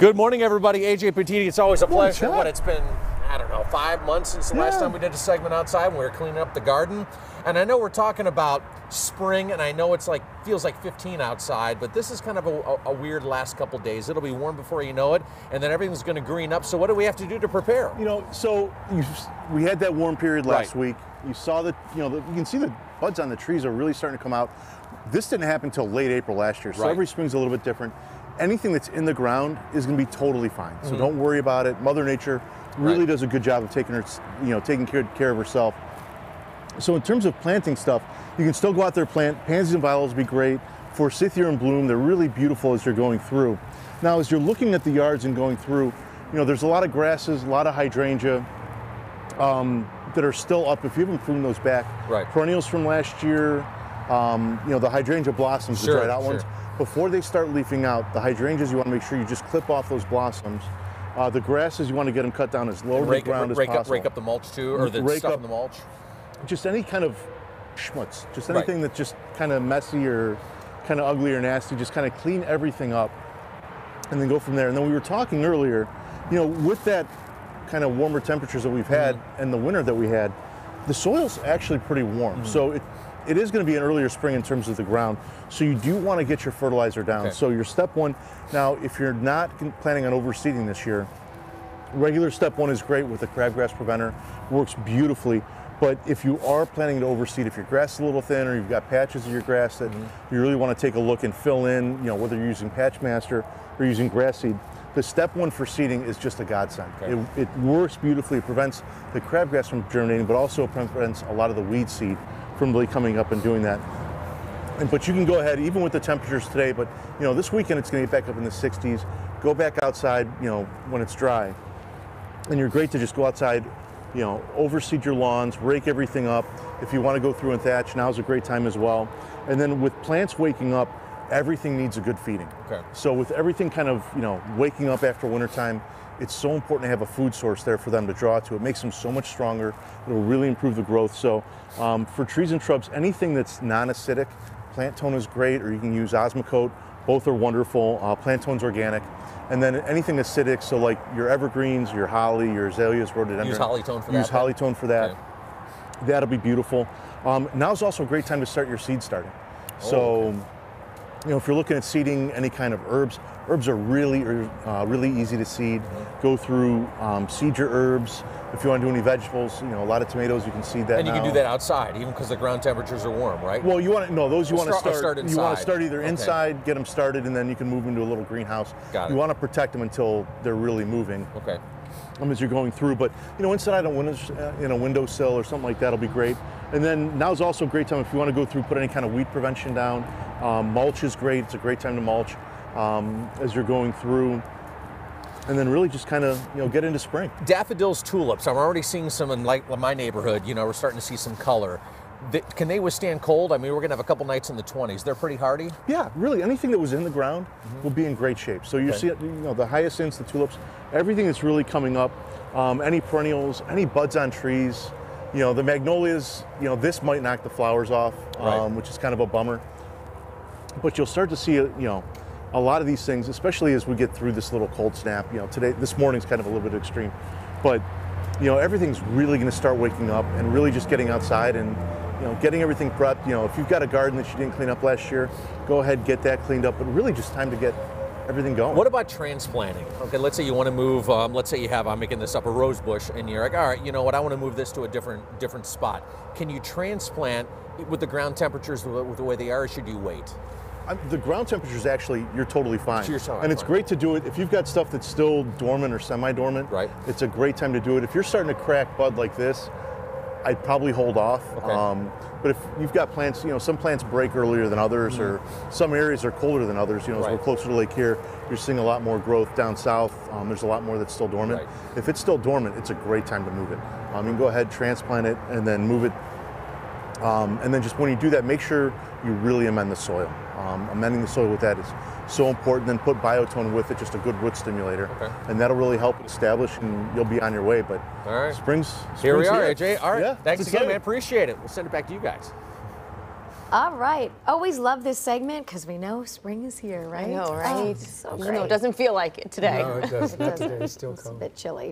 Good morning, everybody. AJ Petiti. It's always a pleasure. Chuck. What, it's been, I don't know, 5 months since the last time we did a segment outside when we were cleaning up the garden. And I know we're talking about spring, and I know it's like feels like 15 outside, but this is kind of a weird last couple days. It'll be warm before you know it, and then everything's going to green up. So what do we have to do to prepare? You know, we had that warm period last week. You saw that, you can see the buds on the trees are really starting to come out. This didn't happen until late April last year, so every spring's a little bit different. Anything that's in the ground is going to be totally fine. So don't worry about it. Mother Nature really does a good job of taking care of herself. So in terms of planting stuff, you can still go out there and plant. Pansies and violas would be great. Forsythia in bloom, they're really beautiful as you're going through. Now, as you're looking at the yards and going through, there's a lot of grasses, a lot of hydrangea that are still up if you haven't pruned those back. Perennials from last year, the hydrangea blossoms, the dried out ones. Before they start leafing out, the hydrangeas, you want to make sure you just clip off those blossoms. The grasses, you want to get them cut down as low to the ground as possible. Rake up the mulch too, or the stuff in the mulch? Just any kind of schmutz, just anything that's just kind of messy or kind of ugly or nasty, just kind of clean everything up and then go from there. And then we were talking earlier, with that kind of warmer temperatures that we've had and the winter that we had, the soil's actually pretty warm. So it is going to be an earlier spring in terms of the ground. So you do want to get your fertilizer down. So your step one, now if you're not planning on overseeding this year, regular step one is great with the crabgrass preventer, works beautifully. But if you are planning to overseed, if your grass is a little thin or you've got patches of your grass that you really want to take a look and fill in, whether you're using Patchmaster or using grass seed, the step one for seeding is just a godsend. It works beautifully. It prevents the crabgrass from germinating, but also prevents a lot of the weed seed from really coming up and doing that. But you can go ahead, even with the temperatures today, but this weekend it's going to get back up in the 60s. Go back outside, when it's dry. And you're great to just go outside, overseed your lawns, rake everything up. If you want to go through and thatch, now's a great time as well. And then with plants waking up, everything needs a good feeding. So with everything kind of, waking up after wintertime, it's so important to have a food source there for them to draw to. It makes them so much stronger. It'll really improve the growth. So for trees and shrubs, anything that's non-acidic, Plant Tone is great, or you can use Osmocote. Both are wonderful. Plant Tone's organic. And then anything acidic, so like your evergreens, your holly, your azaleas, rhododendron. Use Holly Tone for that. Use Holly Tone for that. That'll be beautiful. Now's also a great time to start your seed starting. So, if you're looking at seeding any kind of herbs are really easy to seed. Go through, seed your herbs. If you want to do any vegetables, a lot of tomatoes, you can seed that. And you can do that outside, even because the ground temperatures are warm, right? Well, you want to start inside. You want to start either inside, get them started, and then you can move them to a little greenhouse. You want to protect them until they're really moving. As you're going through, but inside on a windowsill or something like that'll be great. And then now's also a great time if you want to go through, put any kind of weed prevention down. Mulch is great. It's a great time to mulch as you're going through. And then really just kind of, get into spring. Daffodils, tulips, I'm already seeing some in my neighborhood. We're starting to see some color. Can they withstand cold? I mean, we're going to have a couple nights in the 20s. They're pretty hardy? Yeah, really. Anything that was in the ground will be in great shape. So you see, the hyacinths, the tulips, everything that's really coming up, any perennials, any buds on trees, the magnolias, this might knock the flowers off, which is kind of a bummer. But you'll start to see, a lot of these things, especially as we get through this little cold snap. This morning's kind of a little bit extreme, but everything's really going to start waking up and really just getting outside and getting everything prepped. If you've got a garden that you didn't clean up last year, go ahead, get that cleaned up, but really just time to get everything going. What about transplanting? Okay, let's say you want to move, let's say you have, I'm making this up, a rose bush, and you're like, all right, you know what, I want to move this to a different spot. Can you transplant with the ground temperatures with the way they are, or should you wait? The ground temperatures actually, you're totally fine. And it's great to do it if you've got stuff that's still dormant or semi-dormant. It's a great time to do it. If you're starting to crack bud like this, I'd probably hold off. But if you've got plants, some plants break earlier than others, or some areas are colder than others. As we're closer to Lake here, you're seeing a lot more growth down south. There's a lot more that's still dormant. If it's still dormant, it's a great time to move it. You can go ahead, transplant it, and then move it. And then just when you do that, make sure you really amend the soil. Amending the soil with that is so important. Then put Biotone with it, just a good root stimulator, and that'll really help it establish, and you'll be on your way. But spring's here we are, AJ. All right, yeah, thanks again, man. Appreciate it. We'll send it back to you guys. All right. Always love this segment because we know spring is here, right? I know, right? Oh, so Even great. though it doesn't feel like it today. No, it doesn't. It doesn't. Today is still It's a cold. bit chilly.